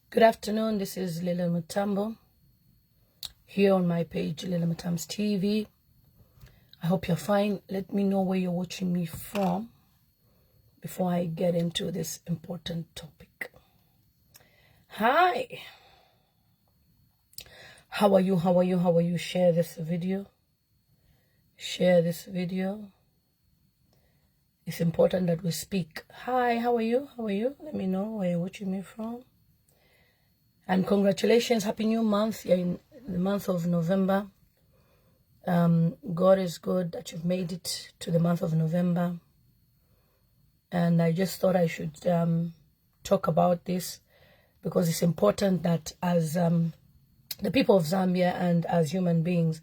Good afternoon, this is Lillian Mutambo here on my page, Lillian Mutambo's TV. I hope you're fine. Let me know where you're watching me from before I get into this important topic. Hi. How are you? How are you? How are you? Share this video. Share this video. It's important that we speak. Hi, how are you? How are you? Let me know where you're watching me from. And congratulations, happy new month. You're in the month of November. God is good that you've made it to the month of November. And I just thought I should talk about this because it's important that as the people of Zambia and as human beings,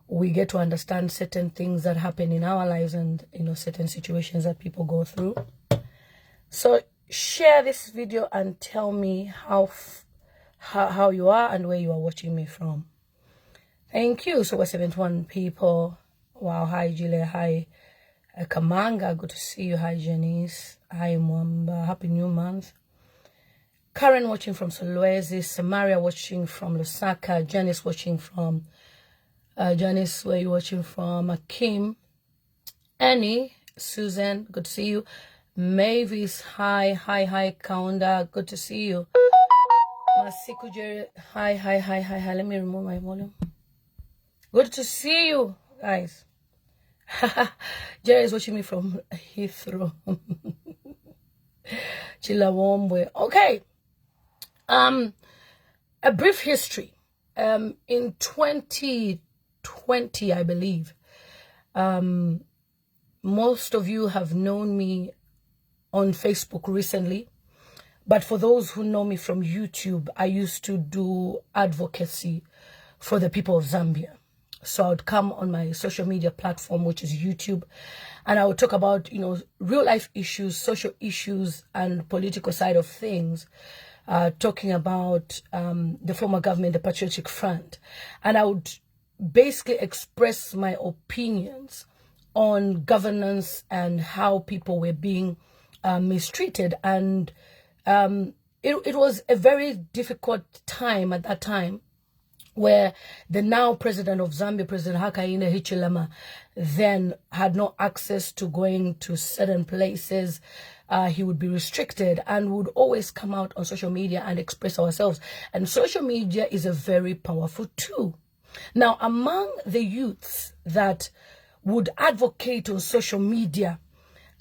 we get to understand certain things that happen in our lives and, certain situations that people go through. So share this video and tell me how you are and where you are watching me from. Thank you. So we're 71 people. Wow. Hi, Julia. Hi, Kamanga. Good to see you. Hi, Janice. Hi, Mwamba. Happy new month. Karen watching from Solwezi. Samaria watching from Lusaka. Janice watching from... Janice, where you watching from? Kim. Annie. Susan. Good to see you. Mavis. Hi. Hi, Kaunda. Good to see you. Masiku Jerry, hi. Let me remove my volume. Good to see you, guys. Jerry is watching me from Heathrow. Chilawombe. Okay. A brief history. In 2020, I believe, most of you have known me on Facebook recently. But for those who know me from YouTube, I used to do advocacy for the people of Zambia. So I would come on my social media platform, which is YouTube, and I would talk about, real life issues, social issues, and political side of things, talking about the former government, the Patriotic Front. And I would basically express my opinions on governance and how people were being mistreated. And it was a very difficult time at that time where the now president of Zambia, President Hakainde Hichilema, then had no access to going to certain places. He would be restricted and would always come out on social media and express ourselves. And social media is a very powerful tool. Now, among the youths that would advocate on social media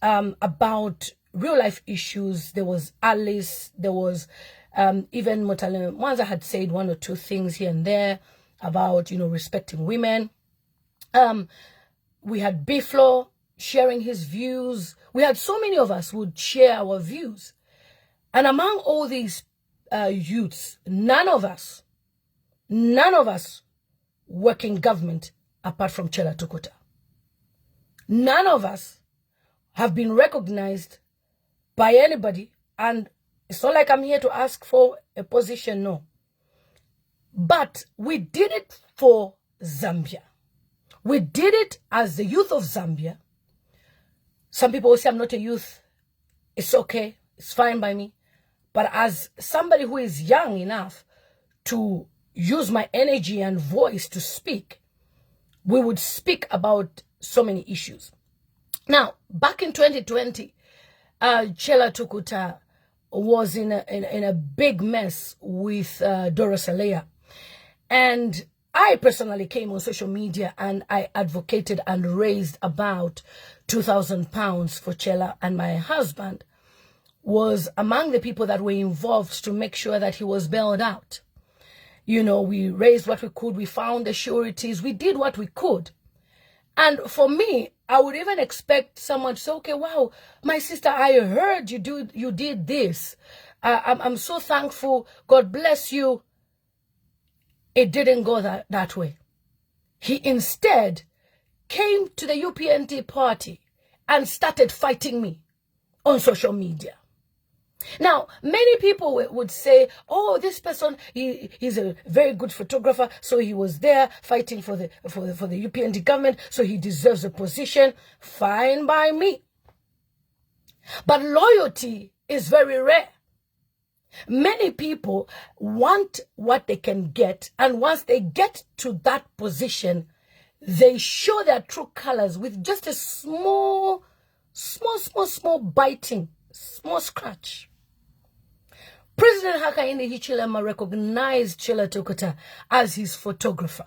about real life issues, there was Alice, there was even Motale Mwanza had said one or two things here and there about, respecting women. We had Biflo sharing his views. We had so many of us who would share our views. And among all these youths, none of us work in government apart from Chellah Tukuta. None of us have been recognized by anybody, and it's not like I'm here to ask for a position, no. But we did it for Zambia. We did it as the youth of Zambia. Some people will say I'm not a youth. It's okay. It's fine by me. But as somebody who is young enough to use my energy and voice to speak, we would speak about so many issues. Now, back in 2020, Chellah Tukuta was in a big mess with Doris Alea. And I personally came on social media and I advocated and raised about £2,000 for Chellah, and my husband was among the people that were involved to make sure that he was bailed out. We raised what we could, we found the sureties, we did what we could. And for me, I would even expect someone to say, okay, wow, my sister, I heard you did this. I'm so thankful. God bless you. It didn't go that way. He instead came to the UPND party and started fighting me on social media. Now, many people would say, oh, this person, he's a very good photographer, so he was there fighting for the UPND government, so he deserves a position. Fine by me. But loyalty is very rare. Many people want what they can get, and once they get to that position, they show their true colors with just a small biting, small scratch. President Hakainde Hichilema recognized Chellah Tukuta as his photographer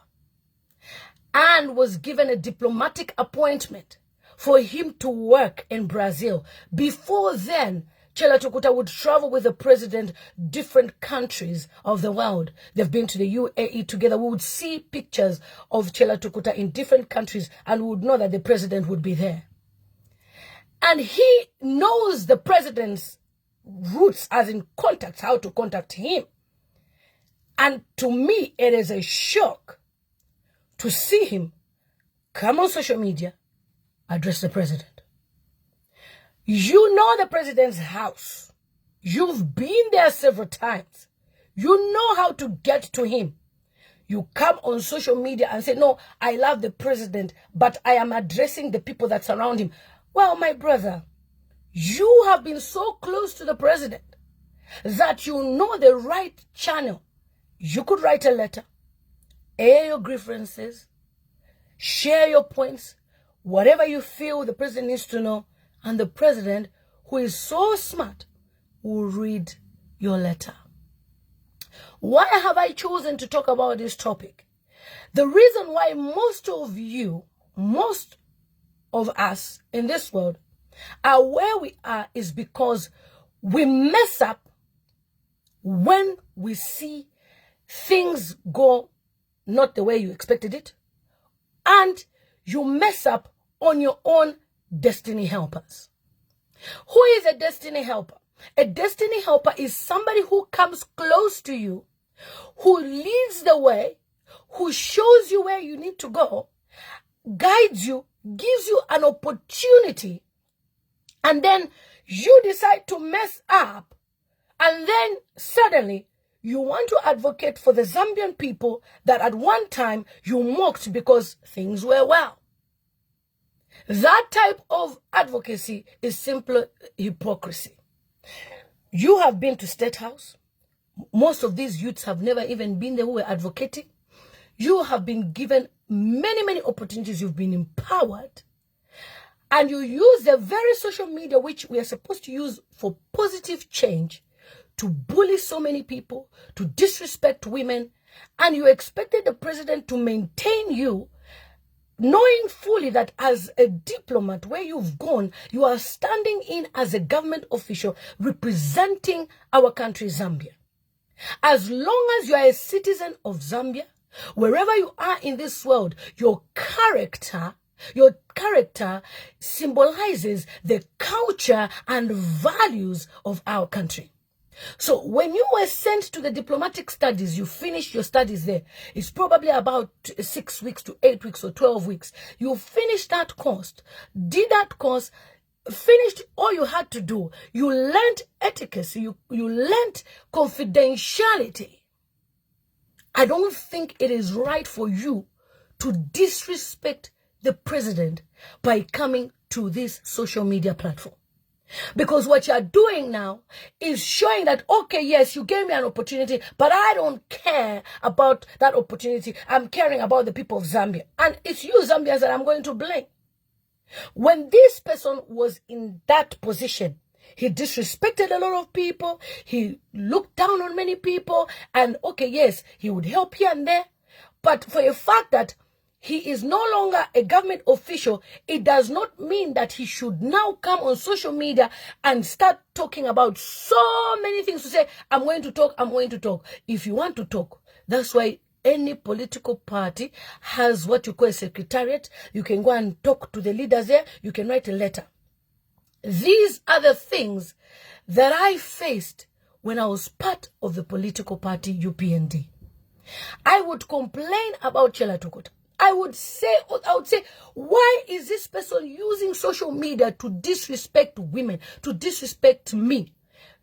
and was given a diplomatic appointment for him to work in Brazil. Before then, Chellah Tukuta would travel with the president different countries of the world. They've been to the UAE together. We would see pictures of Chellah Tukuta in different countries and we would know that the president would be there. And he knows the president's routes, as in contacts, how to contact him. And to me, it is a shock to see him come on social media, address the president. You know the president's house. You've been there several times. You know how to get to him. You come on social media and say, no, I love the president, but I am addressing the people that surround him. Well, my brother, you have been so close to the president that you know the right channel. You could write a letter, air your grievances, share your points, whatever you feel the president needs to know, and the president, who is so smart, will read your letter. Why have I chosen to talk about this topic? The reason why most of us in this world are where we are is because we mess up when we see things go not the way you expected it, and you mess up on your own destiny helpers. Who is a destiny helper? A destiny helper is somebody who comes close to you, who leads the way, who shows you where you need to go, guides you, gives you an opportunity, and then you decide to mess up, and then suddenly you want to advocate for the Zambian people that at one time you mocked because things were well. That type of advocacy is simple hypocrisy. You have been to State House. Most of these youths have never even been there who were advocating. You have been given many opportunities. You've been empowered. And you use the very social media which we are supposed to use for positive change to bully so many people, to disrespect women. And you expected the president to maintain you, knowing fully that as a diplomat, where you've gone, you are standing in as a government official representing our country, Zambia. As long as you are a citizen of Zambia, wherever you are in this world, your character symbolizes the culture and values of our country. So when you were sent to the diplomatic studies, you finished your studies there. It's probably about 6 weeks to 8 weeks or 12 weeks. You finished that course, did that course, finished all you had to do. You learned etiquette, you learned confidentiality. I don't think it is right for you to disrespect the president by coming to this social media platform. Because what you're doing now is showing that, okay, yes, you gave me an opportunity, but I don't care about that opportunity. I'm caring about the people of Zambia. And it's you, Zambians, that I'm going to blame. When this person was in that position, he disrespected a lot of people. He looked down on many people. And, okay, yes, he would help here and there. But for a fact that he is no longer a government official, it does not mean that he should now come on social media and start talking about so many things to say, I'm going to talk. If you want to talk, that's why any political party has what you call a secretariat. You can go and talk to the leaders there. You can write a letter. These are the things that I faced when I was part of the political party UPND. I would complain about Chellah Tukuta. I would say, why is this person using social media to disrespect women, to disrespect me?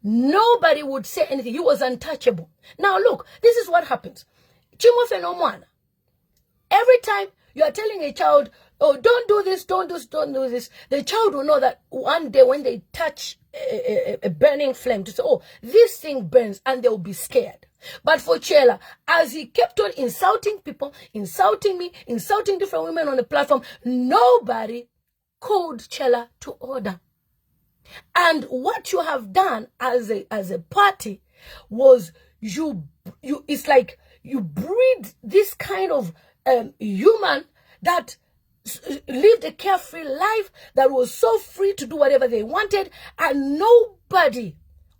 Nobody would say anything. He was untouchable. Now look, this is what happens. Every time You are telling a child, oh, don't do this, don't do this, don't do this. The child will know that one day when they touch a burning flame, to say, oh, this thing burns, and they will be scared. But for Chellah, as he kept on insulting people, insulting me, insulting different women on the platform, nobody called Chellah to order. And what you have done as a party was it's like you breed this kind of human that lived a carefree life, that was so free to do whatever they wanted, and nobody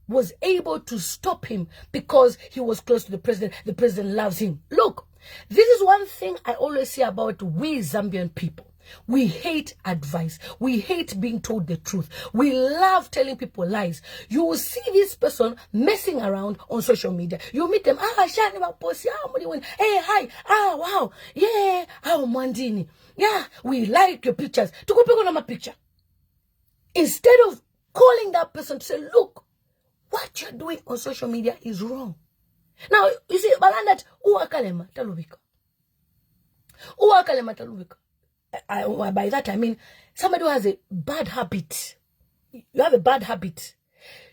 was able to stop him because he was close to the president. The president loves him. Look, this is one thing I always say about we Zambian people. We hate advice. We hate being told the truth. We love telling people lies. You will see this person messing around on social media. You meet them, hey, hi, wow, yeah, Mandini. Yeah, we like your pictures. To picture. Instead of calling that person to say, look, what you're doing on social media is wrong. Now, you see, Balandat, uwakalema talubika. By that I mean somebody who has a bad habit. You have a bad habit.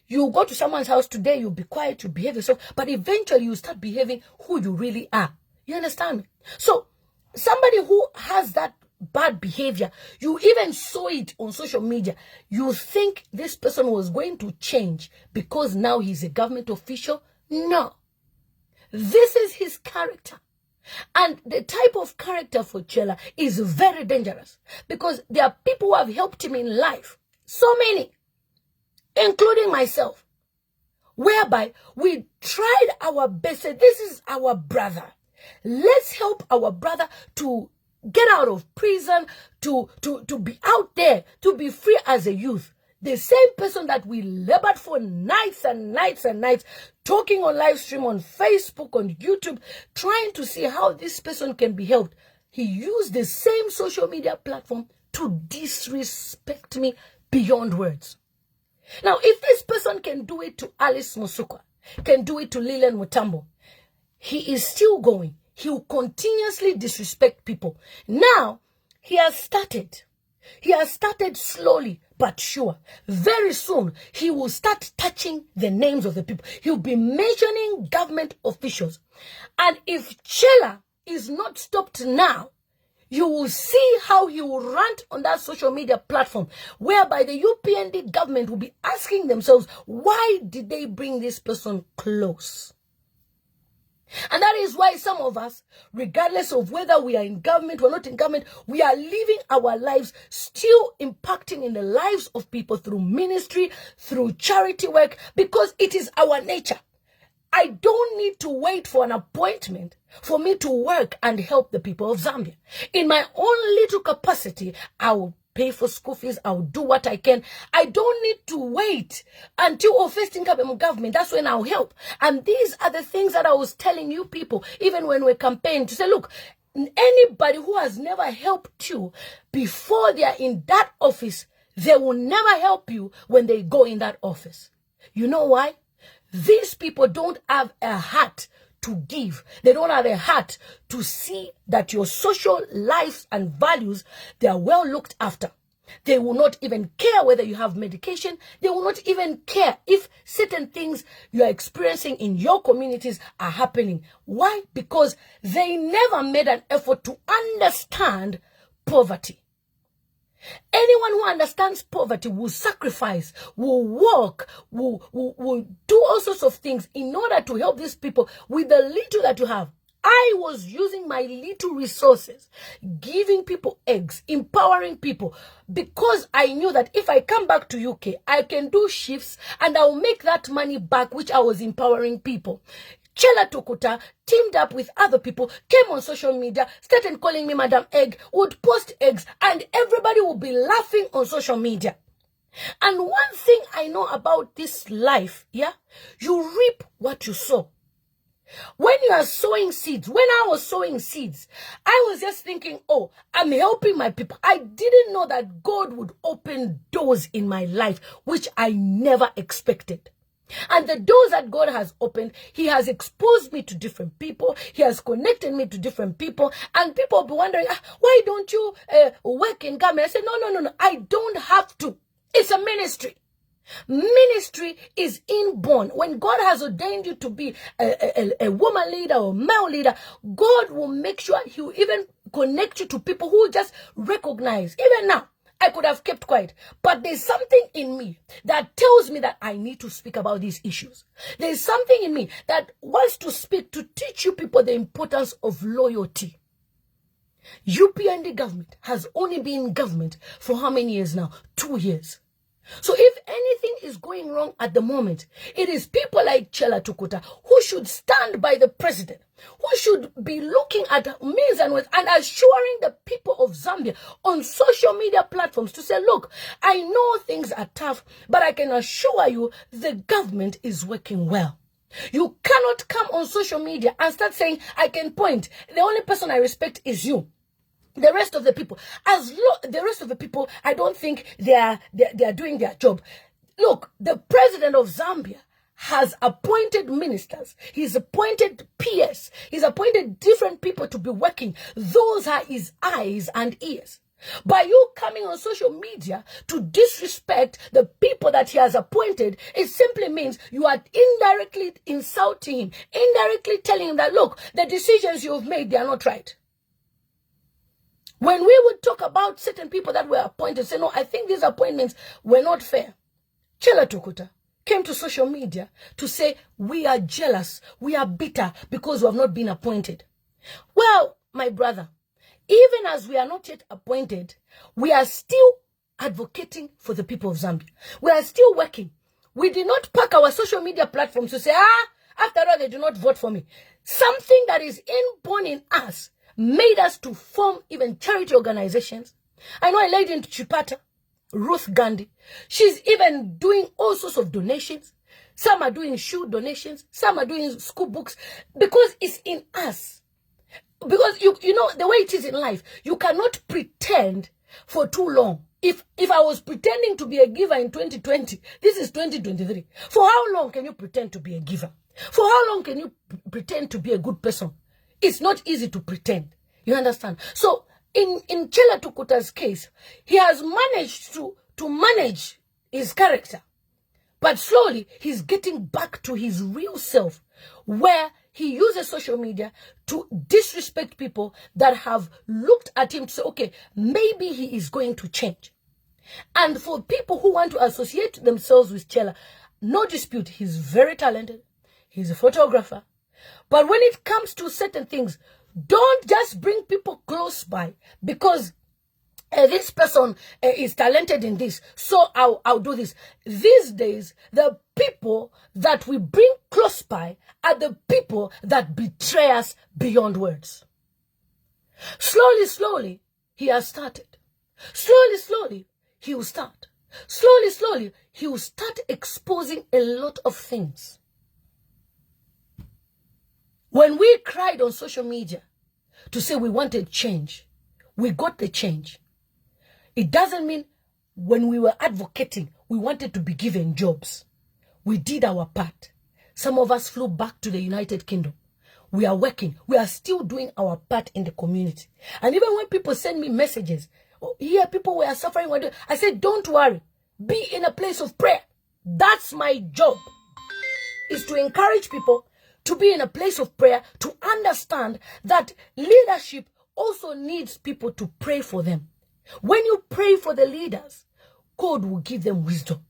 You go to someone's house today, you be quiet, you behave yourself, but eventually you start behaving who you really are. You understand me? So somebody who has that bad behavior, you even saw it on social media, you think this person was going to change because now he's a government official? No. This is his character. And the type of character for Chellah is very dangerous, because there are people who have helped him in life, so many, including myself, whereby we tried our best. This is our brother. Let's help our brother to get out of prison, to be out there, to be free as a youth. The same person that we labored for nights and nights and nights, talking on live stream, on Facebook, on YouTube, trying to see how this person can be helped. He used the same social media platform to disrespect me beyond words. Now, if this person can do it to Alice Musuka, can do it to Lillian Mutambo, he is still going. He will continuously disrespect people. Now, he has started. He has started slowly but sure. Very soon, he will start touching the names of the people. He'll be mentioning government officials. And if Chellah is not stopped now, you will see how he will rant on that social media platform, whereby the UPND government will be asking themselves, why did they bring this person close? And that is why some of us, regardless of whether we are in government or not in government, we are living our lives still impacting in the lives of people through ministry, through charity work, because it is our nature. I don't need to wait for an appointment for me to work and help the people of Zambia. In my own little capacity, I will pay for school fees. I'll do what I can. I don't need to wait until first income government. That's when I'll help. And these are the things that I was telling you people, even when we're campaigning, to say, look, anybody who has never helped you before they are in that office, they will never help you when they go in that office. You know why? These people don't have a heart to give. They don't have a heart to see that your social lives and values, they are well looked after. They will not even care whether you have medication. They will not even care if certain things you are experiencing in your communities are happening. Why? Because they never made an effort to understand poverty. Anyone who understands poverty will sacrifice, will work, will do all sorts of things in order to help these people with the little that you have. I was using my little resources, giving people eggs, empowering people, because I knew that if I come back to UK, I can do shifts and I'll make that money back, which I was empowering people. Chellah Tukuta teamed up with other people, came on social media, started calling me Madam Egg, would post eggs, and everybody would be laughing on social media. And one thing I know about this life, yeah, you reap what you sow. When you are sowing seeds, when I was sowing seeds, I was just thinking, oh, I'm helping my people. I didn't know that God would open doors in my life, which I never expected. And the doors that God has opened, he has exposed me to different people. He has connected me to different people. And people will be wondering, why don't you work in government? I say, no. I don't have to. It's a ministry. Ministry is inborn. When God has ordained you to be a woman leader or male leader, God will make sure he will even connect you to people who just recognize. Even now, I could have kept quiet, but there's something in me that tells me that I need to speak about these issues. There's something in me that wants to speak to teach you people the importance of loyalty. UPND government has only been in government for how many years now? 2 years. So if anything is going wrong at the moment, it is people like Chellah Tukuta who should stand by the president, who should be looking at means and ways and assuring the people of Zambia on social media platforms to say, look, I know things are tough, but I can assure you the government is working well. You cannot come on social media and start saying, I can point. The only person I respect is you. The rest of the people, I don't think they are doing their job. Look, the president of Zambia has appointed ministers. He's appointed PS. He's appointed different people to be working. Those are his eyes and ears. By you coming on social media to disrespect the people that he has appointed, it simply means you are indirectly insulting him, indirectly telling him that, look, the decisions you've made, they are not right. When we would talk about certain people that were appointed, say, no, I think these appointments were not fair. Chellah Tukuta came to social media to say, we are jealous, we are bitter because we have not been appointed. Well, my brother, even as we are not yet appointed, we are still advocating for the people of Zambia. We are still working. We did not pack our social media platforms to say, after all, they do not vote for me. Something that is inborn in us made us to form even charity organizations. I know a lady in Chipata, Ruth Gandhi. She's even doing all sorts of donations. Some are doing shoe donations. Some are doing school books. Because it's in us. Because you know the way it is in life, you cannot pretend for too long. If I was pretending to be a giver in 2020, this is 2023. For how long can you pretend to be a giver? For how long can you pretend to be a good person? It's not easy to pretend. You understand? So in Chellah Tukuta's case, he has managed to manage his character. But slowly, he's getting back to his real self, where he uses social media to disrespect people that have looked at him to say, okay, maybe he is going to change. And for people who want to associate themselves with Chellah, no dispute, he's very talented. He's a photographer. But when it comes to certain things, don't just bring people close by because this person is talented in this, so I'll do this. These days, the people that we bring close by are the people that betray us beyond words. Slowly, he has started. Slowly, he will start. Slowly, he will start exposing a lot of things. When we cried on social media to say we wanted change, we got the change. It doesn't mean when we were advocating, we wanted to be given jobs. We did our part. Some of us flew back to the United Kingdom. We are working. We are still doing our part in the community. And even when people send me messages, here people were suffering, I said, don't worry. Be in a place of prayer. That's my job, is to encourage people to be in a place of prayer, to understand that leadership also needs people to pray for them. When you pray for the leaders, God will give them wisdom.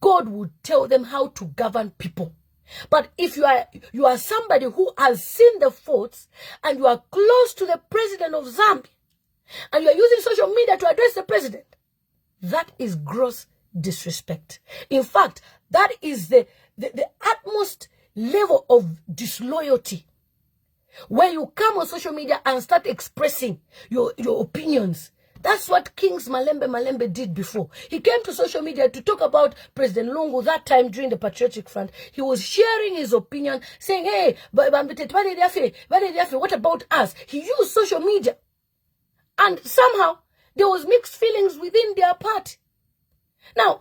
God will tell them how to govern people. But if you are somebody who has seen the faults and you are close to the president of Zambia and you are using social media to address the president, that is gross disrespect. In fact, that is the utmost level of disloyalty, where you come on social media and start expressing your opinions. That's what Kings Malembe did before. He came to social media to talk about President Lungu that time during the Patriotic Front. He was sharing his opinion, saying, hey, what about us? He used social media. And somehow, there was mixed feelings within their party. Now,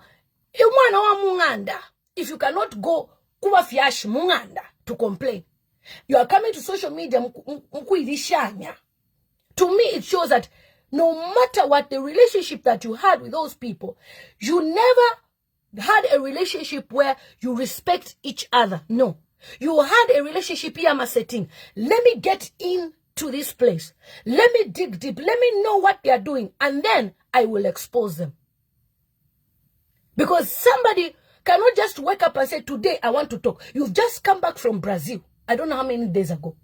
if you cannot go kuba fiash munganda to complain, you are coming to social media mkuirishanya. To me, it shows that no matter what the relationship that you had with those people, you never had a relationship where you respect each other. No. You had a relationship here, setting. Let me get into this place. Let me dig deep. Let me know what they are doing. And then I will expose them. Because somebody cannot just wake up and say, today I want to talk. You've just come back from Brazil. I don't know how many days ago.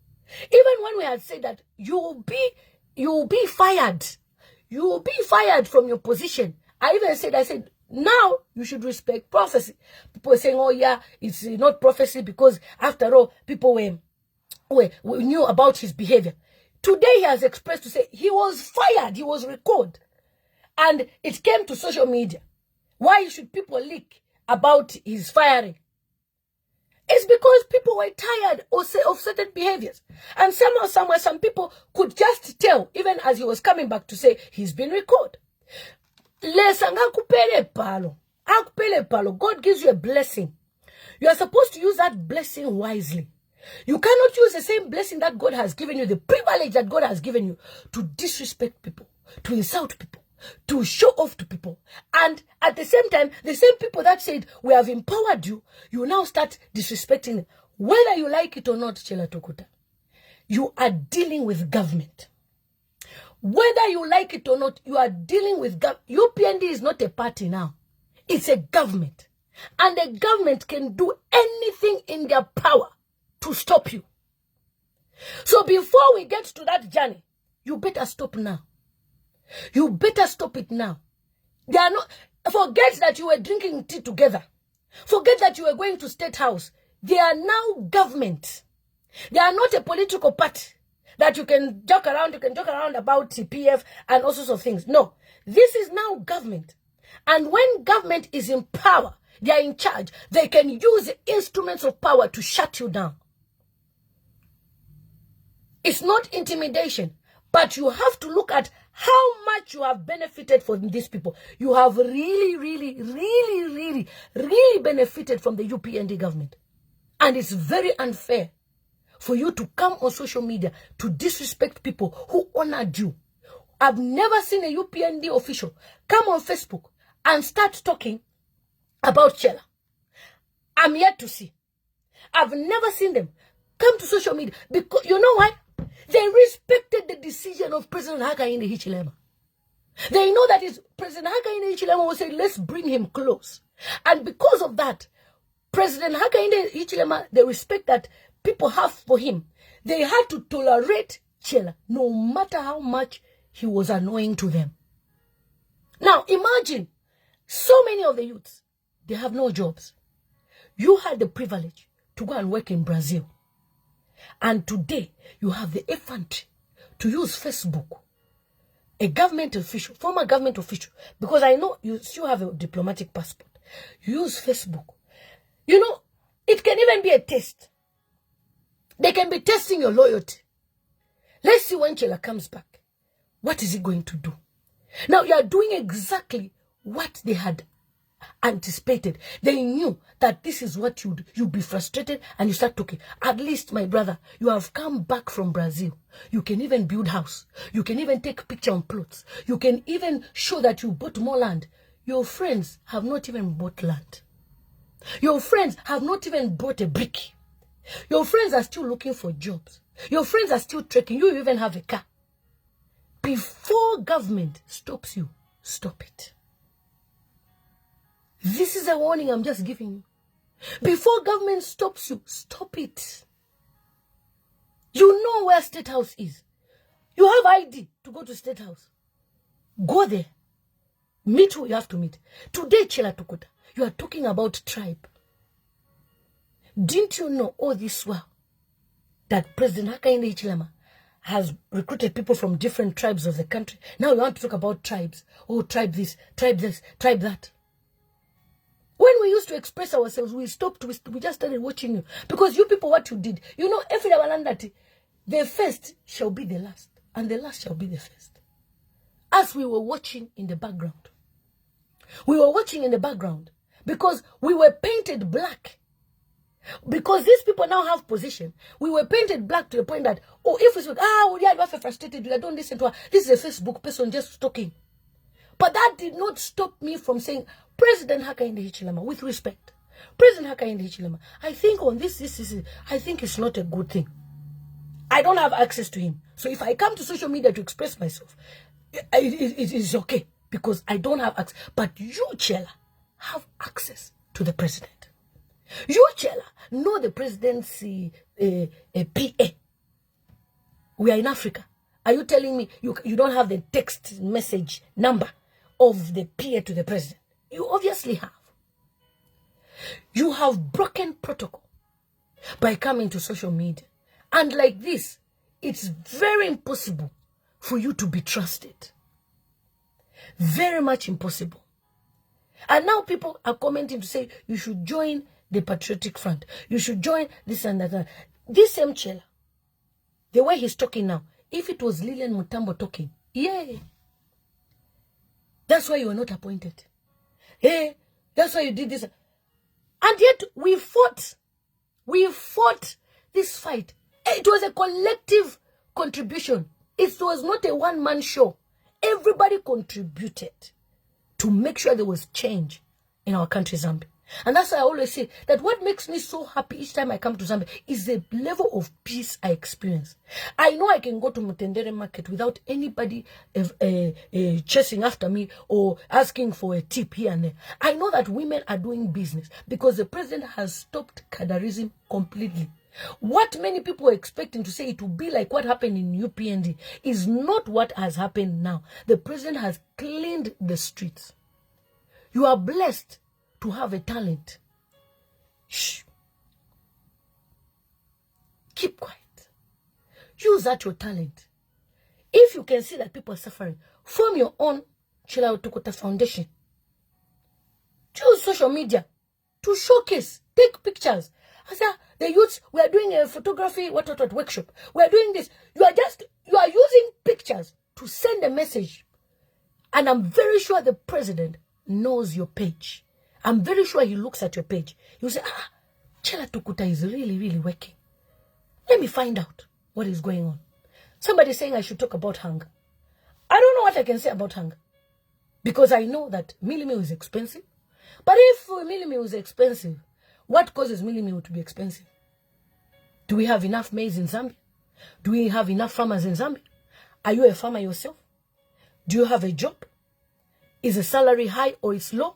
Even when we had said that you will be fired. You will be fired from your position. I said, now you should respect prophecy. People are saying, oh yeah, it's not prophecy because after all, people knew about his behavior. Today he has expressed to say he was fired, he was recalled. And it came to social media. Why should people leak about his firing? It's because people were tired of certain behaviors. And somehow, somewhere, some people could just tell, even as he was coming back to say, he's been recalled. God gives you a blessing. You are supposed to use that blessing wisely. You cannot use the same blessing that God has given you, the privilege that God has given you, to disrespect people, to insult people, to show off to people. And at the same time, the same people that said, we have empowered you, you now start disrespecting them. Whether you like it or not, Chellah Tukuta, you are dealing with government. Whether you like it or not, you are dealing with government. UPND is not a party now. It's a government. And the government can do anything in their power to stop you. So before we get to that journey, you better stop now. You better stop it now. They are not. Forget that you were drinking tea together. Forget that you were going to State House. They are now government. They are not a political party that you can joke around. You can joke around about CPF and all sorts of things. No, this is now government. And when government is in power, they are in charge. They can use the instruments of power to shut you down. It's not intimidation, but you have to look at how much you have benefited from these people. You have really benefited from the UPND government. And it's very unfair for you to come on social media to disrespect people who honored you. I've never seen a UPND official come on Facebook and start talking about Chellah. I'm yet to see. I've never seen them come to social media because, you know why? They respected the decision of President Hakainde Hichilema. They know that President Hakainde Hichilema will say, let's bring him close. And because of that, President Hakainde Hichilema, the respect that people have for him, they had to tolerate Chellah, no matter how much he was annoying to them. Now, imagine, so many of the youths, they have no jobs. You had the privilege to go and work in Brazil. And today, you have the effrontery to use Facebook. A government official, former government official, because I know you still have a diplomatic passport. You use Facebook. You know, it can even be a test. They can be testing your loyalty. Let's see when Chellah comes back. What is he going to do? Now, you are doing exactly what they had anticipated. They knew that this is what you'd be frustrated and you start talking. At least, my brother, you have come back from Brazil. You can even build house. You can even take picture on plots. You can even show that you bought more land. Your friends have not even bought land. Your friends have not even bought a brick. Your friends are still looking for jobs. Your friends are still trekking. You even have a car. Before government stops you, stop it. This is a warning I'm just giving you. Before government stops you, stop it. You know where State House is. You have ID to go to State House. Go there. Meet who you have to meet. Today, Chellah Tukuta, you are talking about tribe. Didn't you know all this while that President Hakainde Hichilema has recruited people from different tribes of the country? Now you want to talk about tribes. Oh, tribe this, tribe that. When we used to express ourselves, we stopped. We just started watching you. Because you people, what you did, you know, every land that the first shall be the last, and the last shall be the first. As we were watching in the background. We were watching in the background Because we were painted black. Because these people now have position. We were painted black to the point that, oh, if we say, we are frustrated, we don't listen to her. This is a Facebook person just talking. But that did not stop me from saying, President Hakainde Hichilema, with respect, President Hakainde Hichilema, I think on this, I think it's not a good thing. I don't have access to him. So if I come to social media to express myself, it is okay because I don't have access. But you, Chellah, have access to the president. You, Chellah, know the president's PA. We are in Africa. Are you telling me you don't have the text message number of the PA to the president? You obviously have. You have broken protocol by coming to social media. And like this, it's very impossible for you to be trusted. Very much impossible. And now people are commenting to say, you should join the Patriotic Front. You should join this and that. This same Chellah, the way he's talking now, if it was Lillian Mutambo talking, yay. That's why you were not appointed. Hey, that's why you did this. And yet we fought. We fought this fight. It was a collective contribution. It was not a one-man show. Everybody contributed to make sure there was change in our country, Zambia. And that's why I always say that what makes me so happy each time I come to Zambia is the level of peace I experience. I know I can go to Mutendere Market without anybody chasing after me or asking for a tip here and there. I know that women are doing business because the president has stopped cadarism completely. What many people are expecting to say it will be like what happened in UPND is not what has happened now. The president has cleaned the streets. You are blessed to have a talent. Shh. Keep quiet. Use that your talent. If you can see that people are suffering, form your own Chellah Tukuta Foundation. Use social media to showcase, take pictures. I say, the youths, we are doing a photography workshop. We are doing this. You are using pictures to send a message. And I'm very sure the president knows your page. I'm very sure he looks at your page. He will say, Chellah Tukuta is really, really working. Let me find out what is going on. Somebody saying I should talk about hunger. I don't know what I can say about hunger. Because I know that mealie meal is expensive. But if mealie meal is expensive, what causes mealie meal to be expensive? Do we have enough maize in Zambia? Do we have enough farmers in Zambia? Are you a farmer yourself? Do you have a job? Is the salary high or it's low?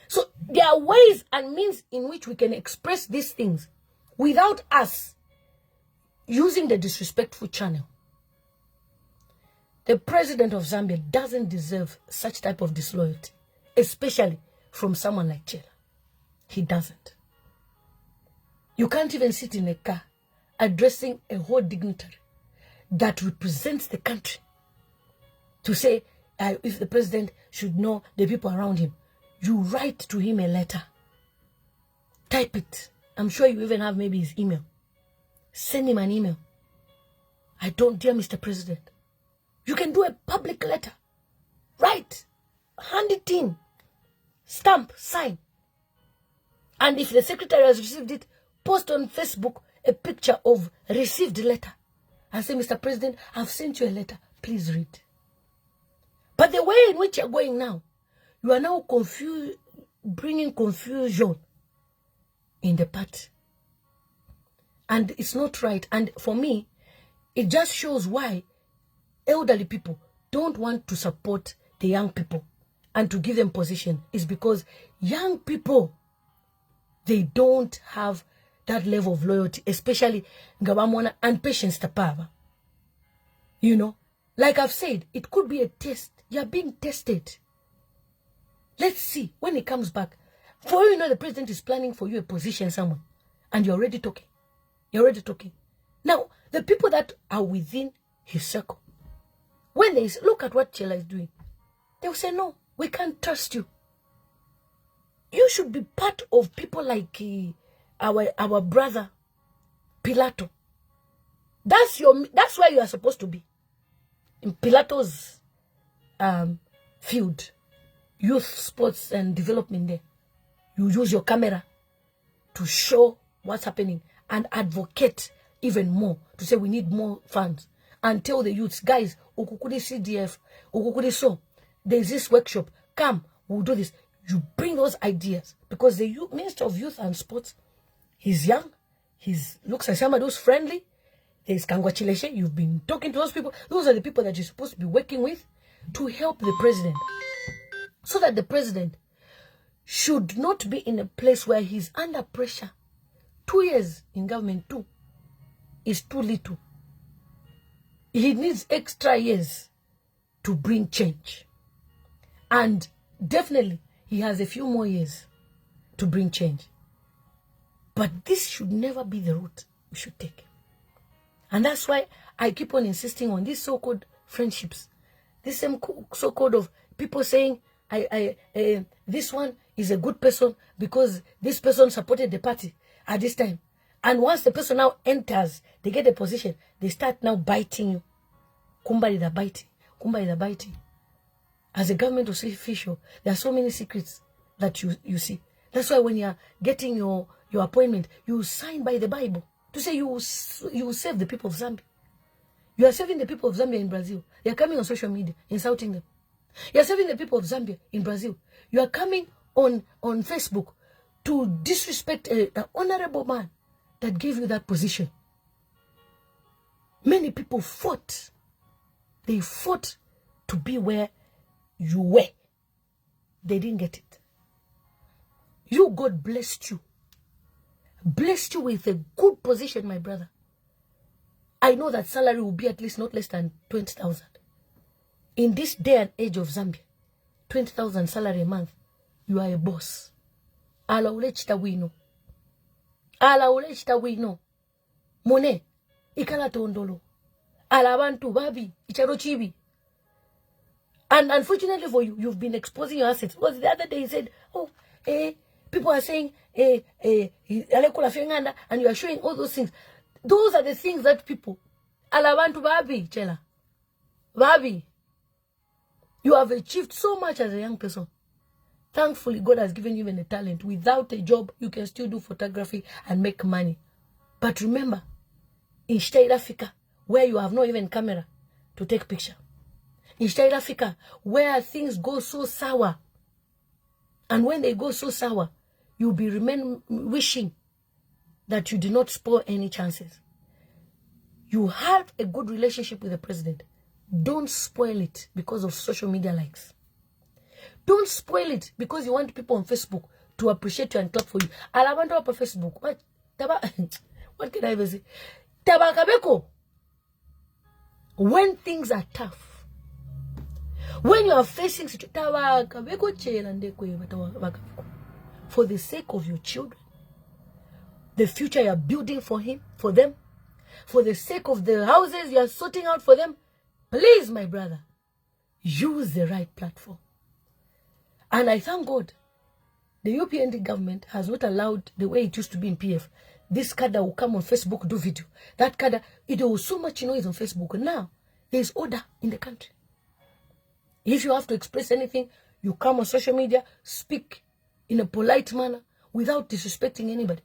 So there are ways and means in which we can express these things without us using the disrespectful channel. The president of Zambia doesn't deserve such type of disloyalty, especially from someone like Chellah. He doesn't. You can't even sit in a car addressing a whole dignitary that represents the country to say if the president should know the people around him. You write to him a letter. Type it. I'm sure you even have maybe his email. Send him an email. Dear Mr. President. You can do a public letter. Write. Hand it in. Stamp. Sign. And if the secretary has received it, post on Facebook a picture of received letter. And say, Mr. President, I've sent you a letter. Please read. But the way in which you're going now, you are now bringing confusion in the party. And it's not right. And for me, it just shows why elderly people don't want to support the young people and to give them position. Is because young people, they don't have that level of loyalty, especially Ngabamwana and patience tapava. You know, like I've said, it could be a test. You're being tested. Let's see when he comes back. For all you know, the president is planning for you a position somewhere. And you're already talking. You're already talking. Now, the people that are within his circle, when they say, look at what Chellah is doing, they will say, no, we can't trust you. You should be part of people like our brother Pilato. That's where you are supposed to be. In Pilato's field. Youth, sports, and development there. You use your camera to show what's happening and advocate even more to say we need more funds and tell the youths, guys, ukukudi CDF, ukukudi so, there's this workshop, come, we'll do this. You bring those ideas because the Minister of Youth and Sports, he's young, looks like somebody who's friendly. There's congratulations. You've been talking to those people. Those are the people that you're supposed to be working with to help the president. So that the president should not be in a place where he's under pressure. 2 years in government too is too little. He needs extra years to bring change. And definitely he has a few more years to bring change. But this should never be the route we should take. And that's why I keep on insisting on these so-called friendships. This same so-called of people saying, this one is a good person because this person supported the party at this time. And once the person now enters, they get a position, they start now biting you. Kumbali da biting. Kumbali da biting. As a government official, there are so many secrets that you see. That's why when you're getting your appointment, you sign by the Bible to say you will save the people of Zambia. You are saving the people of Zambia in Brazil. They are coming on social media, insulting them. You are saving the people of Zambia in Brazil. You are coming on Facebook to disrespect an honorable man that gave you that position. Many people fought. They fought to be where you were. They didn't get it. You, God blessed you. Blessed you with a good position, my brother. I know that salary will be at least not less than 20,000. In this day and age of Zambia, 20,000 salary a month, you are a boss. Ala ulechita wino. Ala ulechita wino. Mone, ikala tondolo. Ala bantu babi, icharo chibi. And unfortunately for you, you've been exposing your assets. Because the other day he said, people are saying, and you are showing all those things. Those are the things that people, alabantu babi, Chellah. Babi, you have achieved so much as a young person. Thankfully, God has given you even a talent. Without a job, you can still do photography and make money. But remember, in East Africa, where you have no even camera to take picture. In East Africa, where things go so sour. And when they go so sour, you'll be wishing that you did not spoil any chances. You have a good relationship with the president. Don't spoil it because of social media likes. Don't spoil it because you want people on Facebook to appreciate you and clap for you. Alabantu up on Facebook. What can I even say? Tabakabeko. When things are tough, when you are facing for the sake of your children, the future you are building for them, for the sake of the houses you are sorting out for them, please, my brother, use the right platform. And I thank God, the UPND government has not allowed the way it used to be in PF. This cadre will come on Facebook, do video. That cadre, it was so much noise on Facebook. Now, there is order in the country. If you have to express anything, you come on social media, speak in a polite manner without disrespecting anybody.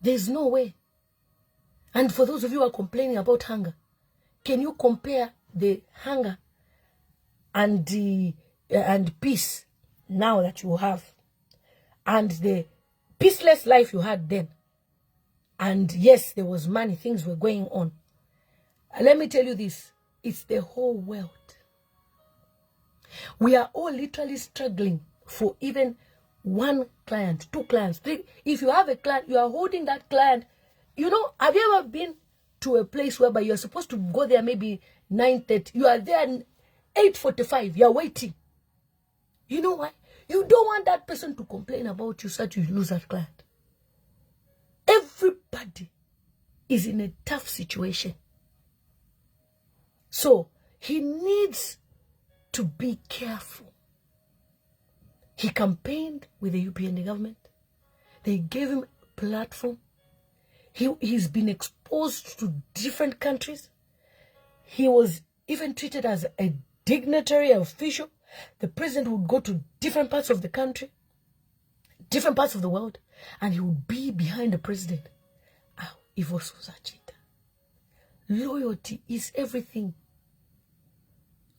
There's no way. And for those of you who are complaining about hunger, can you compare the hunger and peace now that you have and the peaceless life you had then? And yes, there was money, things were going on. Let me tell you this, it's the whole world. We are all literally struggling for even one client, 2 clients, 3. If you have a client, you are holding that client. You know, have you ever been to a place whereby you're supposed to go there maybe 9:30? You are there 8:45. You're waiting. You know why? You don't want that person to complain about you so that you lose that client. Everybody is in a tough situation. So he needs to be careful. He campaigned with the UPND government. They gave him a platform. He's been exposed to different countries. He was even treated as a dignitary official. The president would go to different parts of the country, different parts of the world, and he would be behind the president. Loyalty is everything.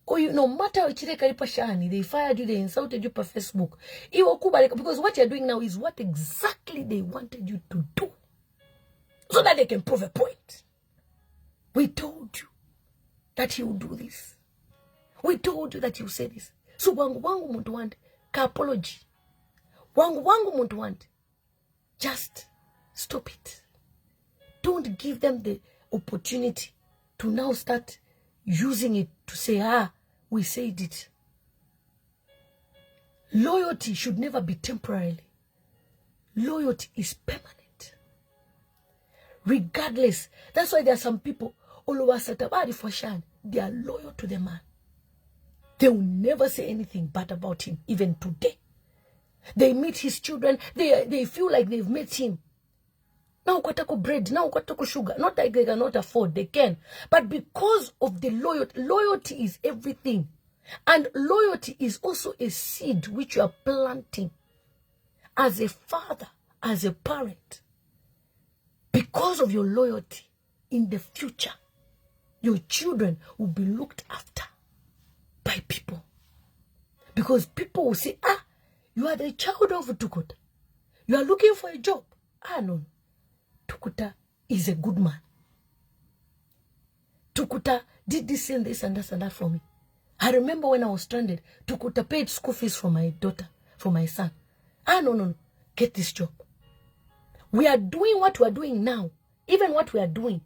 Oh, no matter what they fired you, they insulted you per Facebook. Because what you're doing now is what exactly they wanted you to do. So that they can prove a point. We told you that he would do this. We told you that he would say this. So wangu muntu want ka apology. Wangu muntu want. Just stop it. Don't give them the opportunity to now start using it to say, we said it. Loyalty should never be temporarily. Loyalty is permanent. Regardless. That's why there are some people, all over Satabari for Shan, they are loyal to the man. They will never say anything bad about him, even today. They meet his children, they feel like they've met him. Now kwatako bread, now kwatako sugar. Not like they cannot afford, they can. But because of the loyalty is everything. And loyalty is also a seed which you are planting as a father, as a parent. Because of your loyalty, in the future, your children will be looked after by people. Because people will say, you are the child of Tukuta. You are looking for a job. No. Tukuta is a good man. Tukuta did this and this and that for me. I remember when I was stranded, Tukuta paid school fees for my daughter, for my son. No. Get this job. We are doing what we are doing now. Even what we are doing,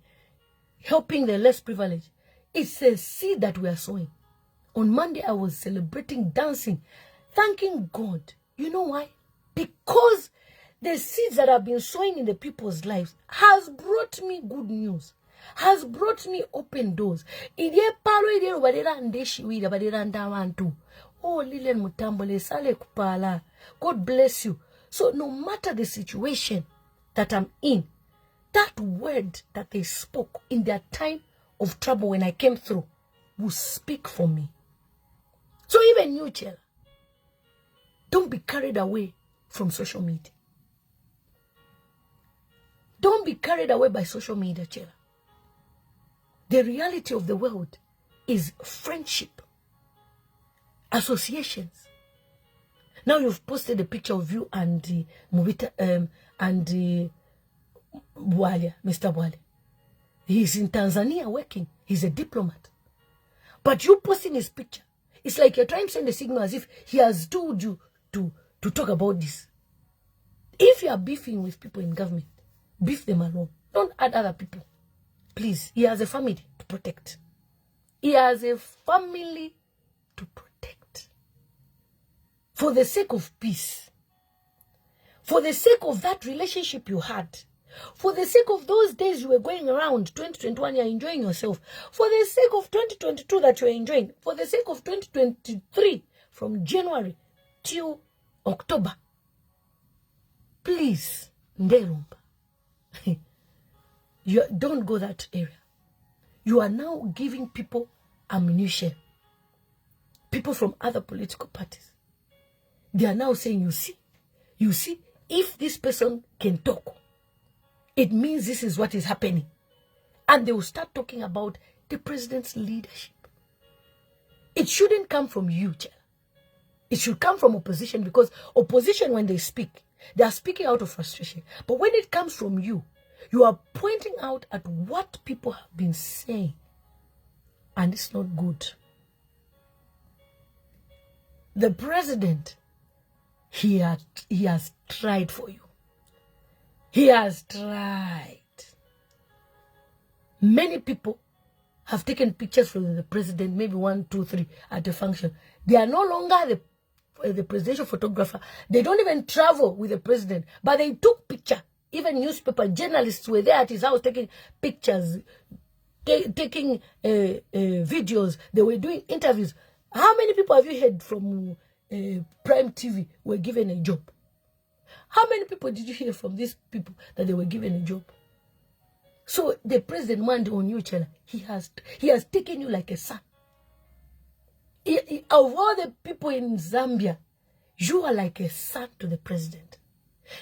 helping the less privileged. It's a seed that we are sowing. On Monday, I was celebrating, dancing, thanking God. You know why? Because the seeds that have been sowing in the people's lives has brought me good news, has brought me open doors. Oh, Lillian Mutambo, sale kupala. God bless you. So no matter the situation that I'm in, that word that they spoke in their time of trouble when I came through will speak for me. So even you, Chellah, don't be carried away from social media. Don't be carried away by social media, Chellah. The reality of the world is friendship, associations. Now you've posted a picture of you and Mr. Bwale. He's in Tanzania working. He's a diplomat. But you posting his picture, it's like you're trying to send a signal as if he has told you to talk about this. If you are beefing with people in government, beef them alone. Don't add other people. Please, he has a family to protect. He has a family to protect. For the sake of peace. For the sake of that relationship you had. For the sake of those days you were going around, 2021, you're enjoying yourself. For the sake of 2022 that you're enjoying. For the sake of 2023, from January till October. Please, Ndelumba. You don't go that area. You are now giving people ammunition. People from other political parties. They are now saying, you see, if this person can talk, it means this is what is happening. And they will start talking about the president's leadership. It shouldn't come from you, Chellah. It should come from opposition, because opposition, when they speak, they are speaking out of frustration. But when it comes from you, you are pointing out at what people have been saying. And it's not good. The president, he has tried for you. He has tried. Many people have taken pictures from the president, maybe 1, 2, 3 at a function. They are no longer the presidential photographer. They don't even travel with the president, but they took picture. Even newspaper journalists were there at his house taking pictures, taking videos. They were doing interviews. How many people have you heard from Prime TV were given a job? How many people did you hear from these people that they were given a job? So the president wanted on you, Chellah. He has taken you like a son. Of all the people in Zambia, you are like a son to the president.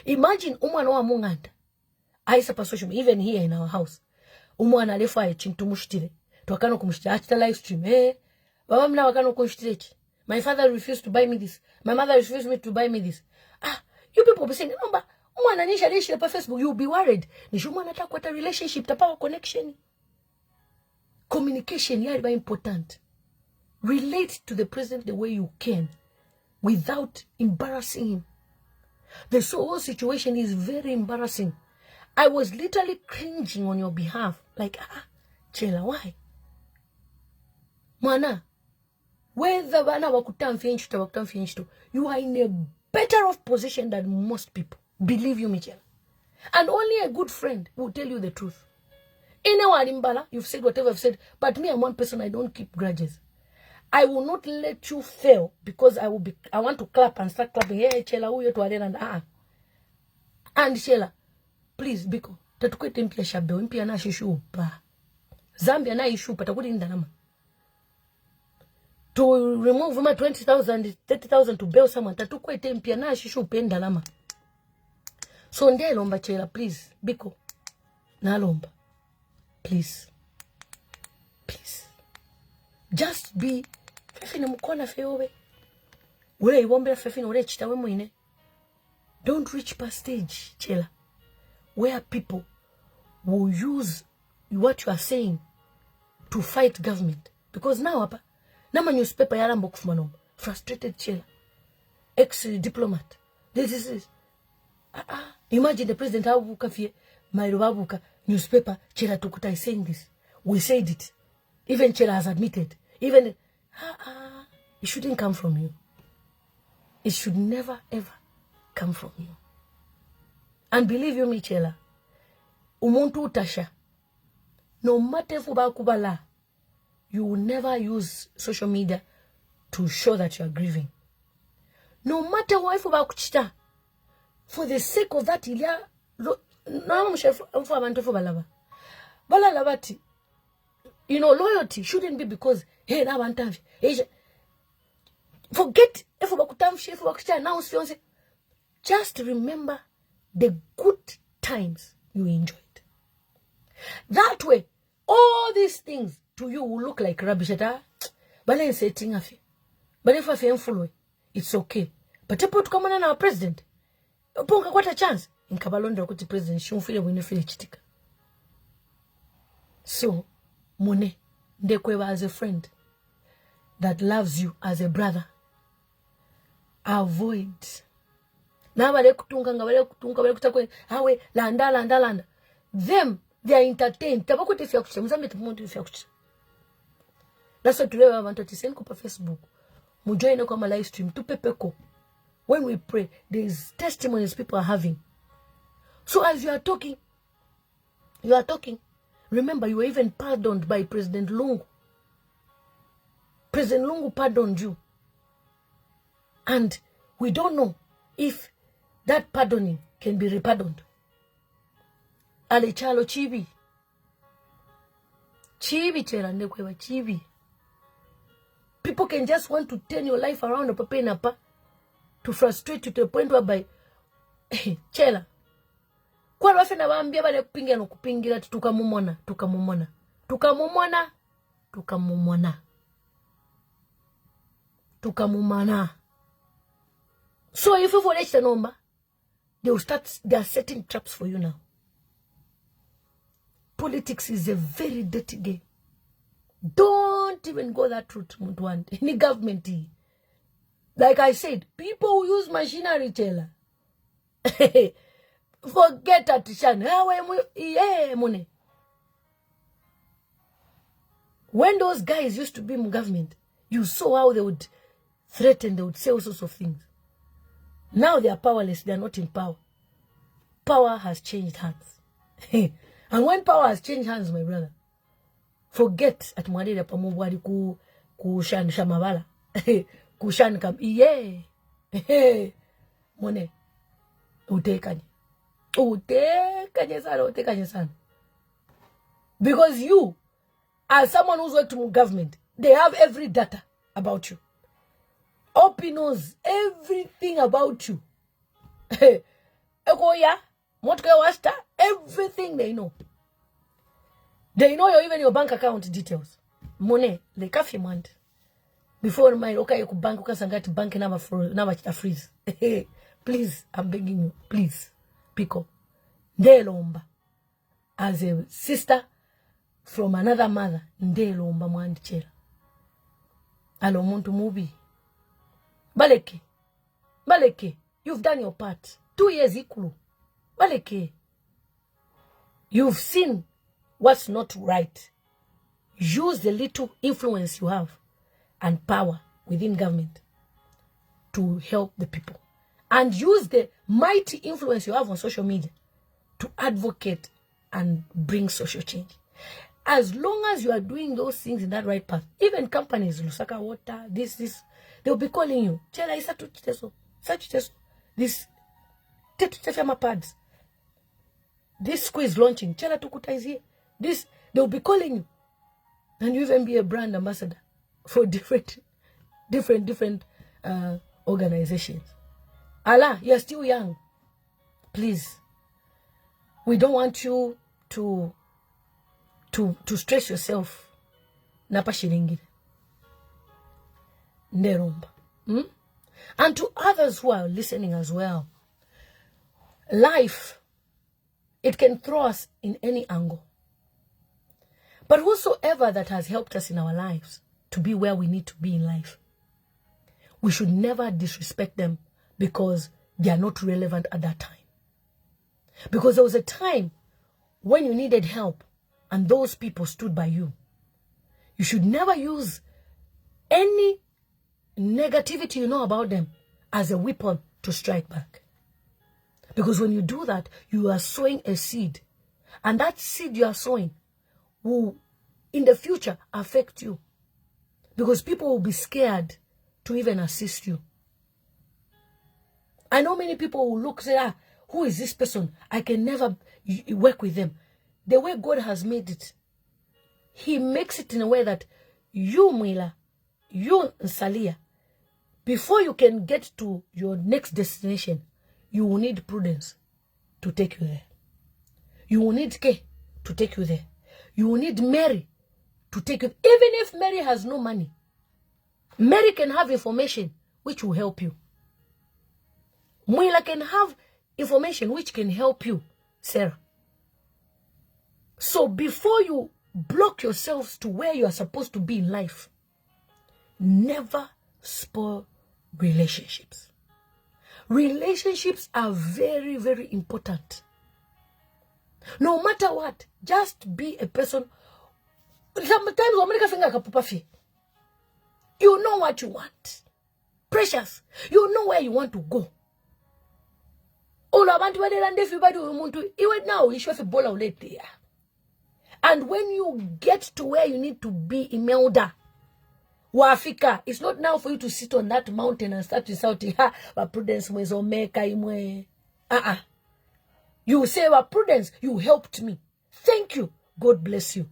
Imagine umwana wa munganda. Aisa pa social media, even here in our house. Umwana alefa ya chintumushitire. Tuwakano kumushitire. Achita live stream. Baba mna wakano kumushtire. My father refused to buy me this. My mother refused me to buy me this. You people be saying, number, umwana nisha lishi pa Facebook, you'll be worried. Nishu umwana takwata relationship, tapawa connection. Communication, yeah, very important. Relate to the president the way you can without embarrassing him. The whole situation is very embarrassing. I was literally cringing on your behalf. Like, Chellah, why? Mwana, whether you are in a better off position than most people. Believe you me, Chellah. And only a good friend will tell you the truth. You've said whatever I've said, but me, I'm one person, I don't keep grudges. I will not let you fail because I want to clap and start clapping. Hey, Chellah, who you to and And Chellah, please, Biko, tatukwete mpia shabe, mpia na shishu pa. Zambia na ishu, patakudi ndalama. To remove my 20,000, 30,000 to bail someone, tatukwete mpia na shishu pe ndalama. So nde lomba Chellah, please, Biko, na lomba. Please. Please. Just be fefine mukona feowe. Ule iwombe fefine ule chitawe mwine. Don't reach past stage, Chellah, where people will use what you are saying to fight government. Because now apa, nama newspaper yalambo kufumano. Frustrated Chellah. Ex-diplomat. This is imagine the president abuka fie, Mairu abuka, newspaper, Chellah Tukuta is saying this. We said it. Even Chellah has admitted. Even, it shouldn't come from you. It should never, ever come from you. And believe you me, Chellah, umuntu utasha, no matter fuba kubala, you will never use social media to show that you are grieving. No matter why fuba kuchita, for the sake of that, ilia, balalabati, you know, loyalty shouldn't be because, hey, now one time, forget if now just remember the good times you enjoyed. That way, all these things to you will look like rubbish. But if I it's okay. But if you come on our president, what a chance. In Kabalonda, president, she won't feel when you feel chitika. So, Mune, Ndekweva as a friend that loves you as a brother. Avoid. Landa. Them, they are entertained. That's why today I want to send on Facebook. Mujoin on my live stream. When we pray, there is testimonies people are having. So as you are talking, remember, you were even pardoned by President Lungu. President Lungu pardoned you. And we don't know if that pardoning can be repardoned. Ale chalo chibi. Chibi Chellah Ndekweva, chibi. People can just want to turn your life around to frustrate you to the point whereby, Chellah, kwa wafe na waambia bale kupingia no kupingira tukamumona. So if you follow the number, they are setting traps for you now. Politics is a very dirty game. Don't even go that route, Mutwan. Any government. Like I said, people who use machinery, Chellah. Forget that, Tishan. When those guys used to be in government, you saw how they would threaten, they would say all sorts of things. Now they are powerless, they are not in power. Power has changed hands. And when power has changed hands, my brother, forget at Mwadida Pamubwadi Kushan Shamabala. Kushan Kam. Yeah. Mone. Utekanye. Utekanye sana. Because you, as someone who's worked in government, they have every data about you. Opi knows everything about you. Everything they know. They know even your bank account details. Money, the coffee month. Before my okay, you could bank, you bank number for number freeze. Please, I'm begging you, please, Pico. Ndelomba. As a sister from another mother, ndelomba mwandi Chellah. Alo muntu mubi. Baleke, you've done your part. 2 years ikulu. Baleke. You've seen what's not right. Use the little influence you have and power within government to help the people. And use the mighty influence you have on social media to advocate and bring social change. As long as you are doing those things in that right path, even companies, Lusaka Water, this, they'll be calling you. Chellah, this, pads. This school is launching. Chellah Tukuta is here. This, they'll be calling you. And you even be a brand ambassador for different organizations. Allah, you're still young. Please. We don't want you to stress yourself. Napa shiringire. Nderumba. And to others who are listening as well. Life, it can throw us in any angle. But whosoever that has helped us in our lives to be where we need to be in life, we should never disrespect them because they are not relevant at that time. Because there was a time when you needed help and those people stood by you. You should never use any negativity you know about them as a weapon to strike back. Because when you do that, you are sowing a seed. And that seed you are sowing will, in the future, affect you. Because people will be scared to even assist you. I know many people will look, say, who is this person? I can never work with them. The way God has made it, He makes it in a way that you, Mwila, you, Nsalia, before you can get to your next destination, you will need prudence to take you there. You will need K to take you there. You will need Mary to take you. Even if Mary has no money, Mary can have information which will help you. Mwila can have information which can help you, Sarah. So before you block yourselves to where you are supposed to be in life, never spoil relationships. Relationships are very, very important. No matter what, just be a person. Sometimes you know what you want. Precious. You know where you want to go. And when you get to where you need to be, Imelda, Wafika, it's not now for you to sit on that mountain and start shouting, but Prudence imwe. You say, well, Prudence, you helped me. Thank you. God bless you.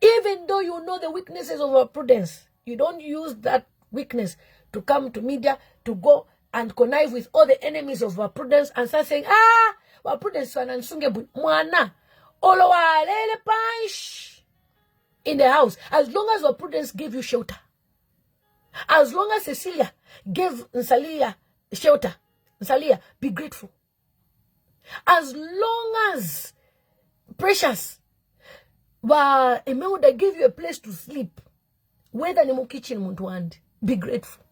Even though you know the weaknesses of our Prudence, you don't use that weakness to come to media, to go and connive with all the enemies of our Prudence and start saying, our Prudence mwana olowa lele punch in the house. As long as our Prudence gave you shelter, as long as Cecilia gave Nsalia shelter, Nsalia, be grateful. As long as Precious Imelda gave you a place to sleep, whether in the kitchen, Muntwand, be grateful.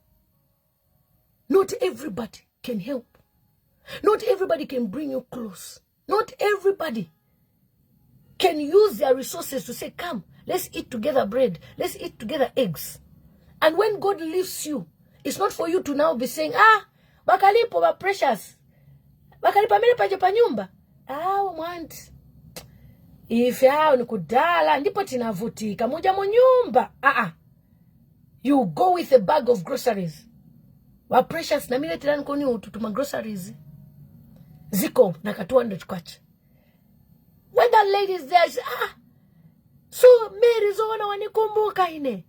Not everybody can help. Not everybody can bring you close. Not everybody can use their resources to say, come, let's eat together bread. Let's eat together eggs. And when God lifts you, it's not for you to now be saying, bakalipo ba Precious. Bakalipa mele paje pa nyumba. Want. If ya nikudala, ndipo tinavutika. Moja mo nyumba. You go with a bag of groceries. Wa Precious na mile tirani koni ututuma groceries. Ziko na ka 200 kwacha. When that lady is there, she, so Mary zo wana wanikumbuka ine.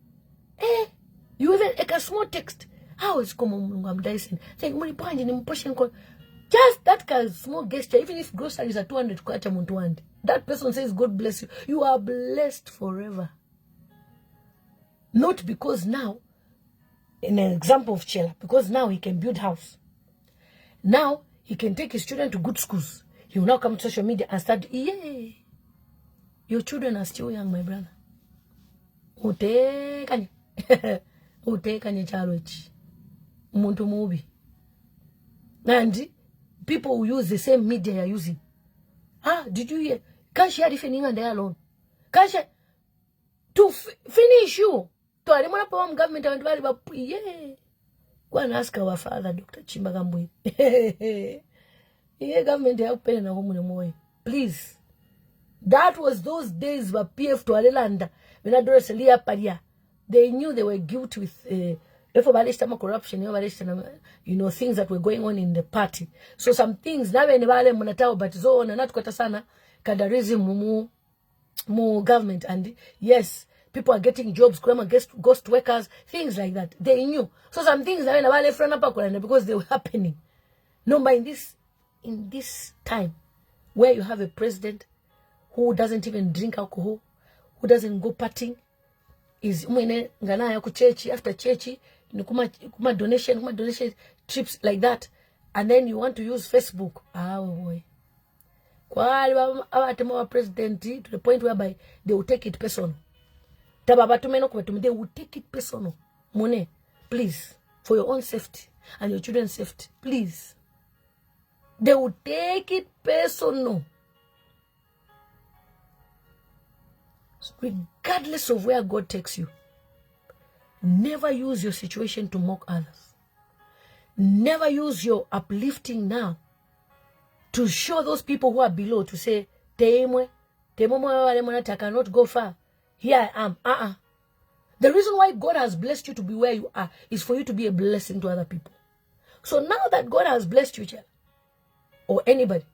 You even like a small text. How is I'm dicing? Think money point in pushing. Just that kind of small gesture, even if groceries are 200, that person says, God bless you. You are blessed forever. Not because now, in an example of Chellah, because now he can build house. Now he can take his children to good schools. He will now come to social media and start, yeah. Your children are still young, my brother. Utekanye. Utekanye chalochi. Umuntu mubi. And people who use the same media you're using. Did you hear? Can't share defending and they alone. Can't share to finish you. To alimona power government and yeah. Go and ask our father, Dr. Chimbagambwe. Yeah, government help pay na home moy. Please. That was those days where PF to Alelanda. When I dress Lia Paria. They knew they were guilty with corruption, things that were going on in the party. So some things now when munatao but zone not kwata sana kadarism mu government, and yes, people are getting jobs, ghost workers, things like that. They knew. So some things now when because they were happening. No, but in this time where you have a president who doesn't even drink alcohol, who doesn't go partying, is mwene ngana ya kuchechi after chechi, kuma donation trips like that, and then you want to use Facebook. Boy. Kwa abatema president to the point whereby they will take it personal. They will take it personal. Mone, please, for your own safety and your children's safety, please. They will take it personal. Regardless of where God takes you, never use your situation to mock others. Never use your uplifting now to show those people who are below to say, I cannot go far. Here I am. The reason why God has blessed you to be where you are is for you to be a blessing to other people. So now that God has blessed you, Chellah, or anybody,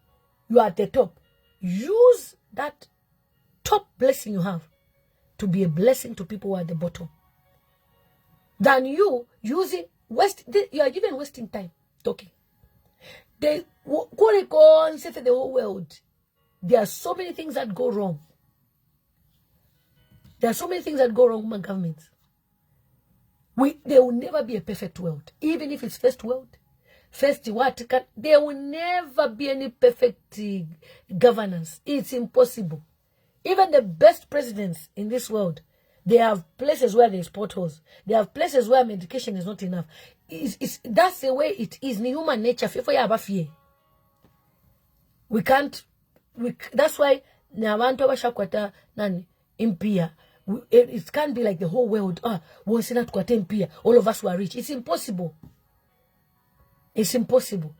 you are at the top. Use that top blessing you have to be a blessing to people who are at the bottom. Than you using you are even wasting time talking. They say the whole world. There are so many things that go wrong. There are so many things that go wrong with governments. There will never be a perfect world. Even if it's first world, there will never be any perfect governance. It's impossible. Even the best presidents in this world, they have places where there's potholes. They have places where medication is not enough. That's the way it is. Ni human nature. We can't. That's why it can't be like the whole world. All of us were rich. It's impossible. It's impossible.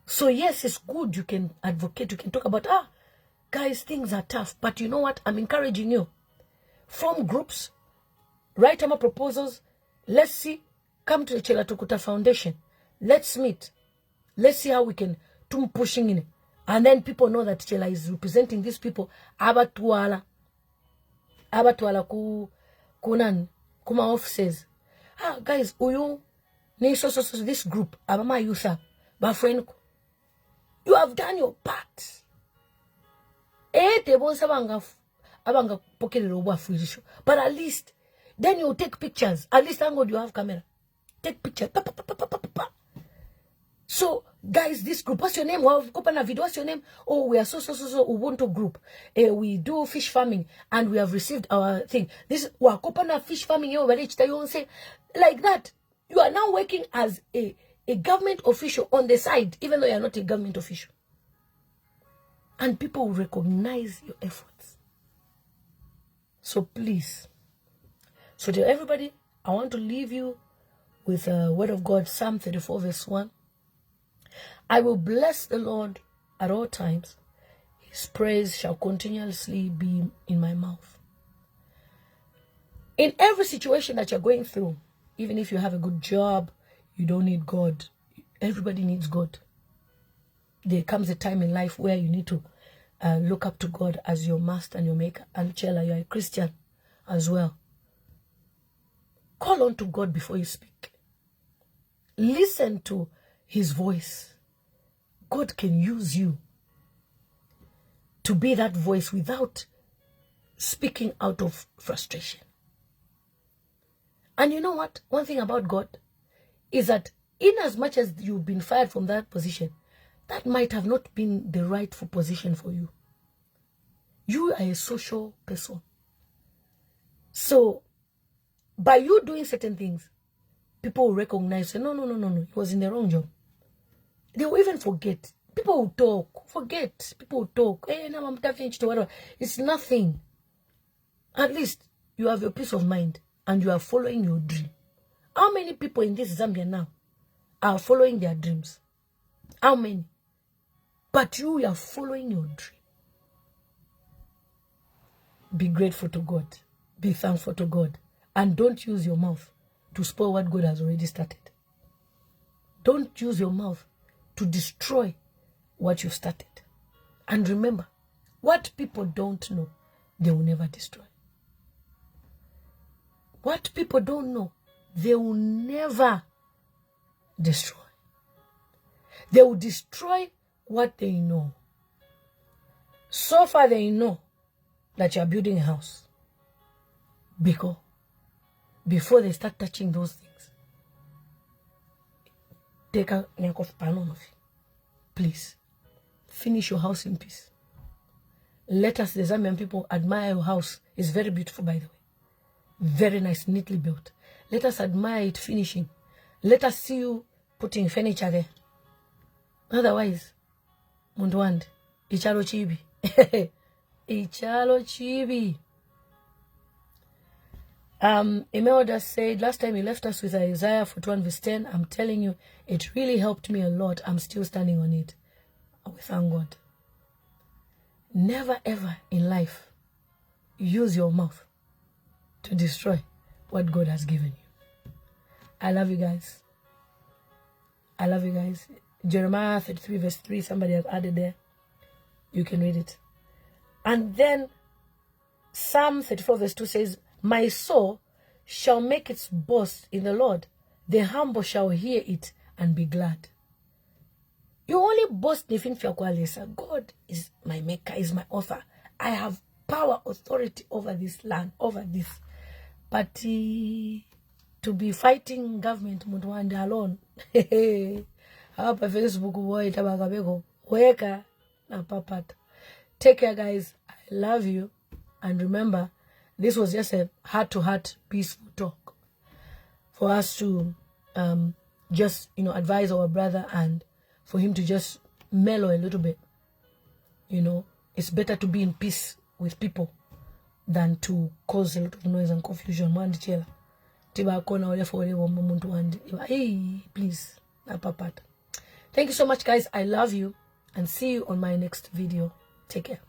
So yes, it's good. You can advocate. You can talk about guys, things are tough. But you know what? I'm encouraging you. Form groups. Write them proposals. Let's see. Come to the Chellah Tukuta Foundation. Let's meet. Let's see how we can pushing in. And then people know that Chellah is representing these people. Abatuala kunan kuma offices. Guys, uyu ni so this group. Abama yusa. My friend, you have done your part. But at least then you take pictures. At least thank God you have camera. Take pictures. So guys, this group, what's your name? What's your name? Oh, we are so Ubuntu group. We do fish farming and we have received our thing. This wakopana fish farming like that. You are now working as a government official on the side, even though you are not a government official. And people will recognize your efforts. So please. So to everybody, I want to leave you with a word of God, Psalm 34 verse 1. I will bless the Lord at all times. His praise shall continuously be in my mouth. In every situation that you're going through, even if you have a good job, you don't need God. Everybody needs God. There comes a time in life where you need to look up to God as your master and your maker. And Chellah, you're a Christian as well. Call on to God before you speak. Listen to his voice. God can use you to be that voice without speaking out of frustration. And you know what? One thing about God is that in as much as you've been fired from that position, that might have not been the rightful position for you. You are a social person. So, by you doing certain things, people will recognize, say, no, he was in the wrong job. They will even forget. People will talk. Forget. People will talk. Hey, now I'm talking to whatever. It's nothing. At least you have your peace of mind and you are following your dream. How many people in this Zambia now are following their dreams? How many? But you are following your dream. Be grateful to God. Be thankful to God. And don't use your mouth to spoil what God has already started. Don't use your mouth to destroy what you started. And remember, what people don't know, they will never destroy. What people don't know, they will never destroy. They will destroy what they know. So far they know that you are building a house. Because before they start touching those things, take a neck of pan on of you. Please, finish your house in peace. Let us, the Zambian people, admire your house. It's very beautiful, by the way. Very nice, neatly built. Let us admire it finishing. Let us see you putting furniture there. Otherwise, Mundwand, Ichalo Chibi. Ichalo Chibi. Imelda said, last time you left us with Isaiah 41 verse 10, I'm telling you, it really helped me a lot. I'm still standing on it. We thank God. Never ever in life use your mouth to destroy what God has given you. I love you guys. I love you guys. Jeremiah 33 verse 3, somebody has added there. You can read it. And then Psalm 34 verse 2 says, my soul shall make its boast in the Lord. The humble shall hear it and be glad. You only boast if in God is my maker, is my author. I have power, authority over this land, over this. But to be fighting government Mutwanda alone. Hapa Facebook boy tabagabego. Weka na papata. Take care, guys. I love you. And remember, this was just a heart-to-heart peaceful talk for us to just, advise our brother and for him to just mellow a little bit. It's better to be in peace with people than to cause a lot of noise and confusion. Please. Thank you so much, guys. I love you and see you on my next video. Take care.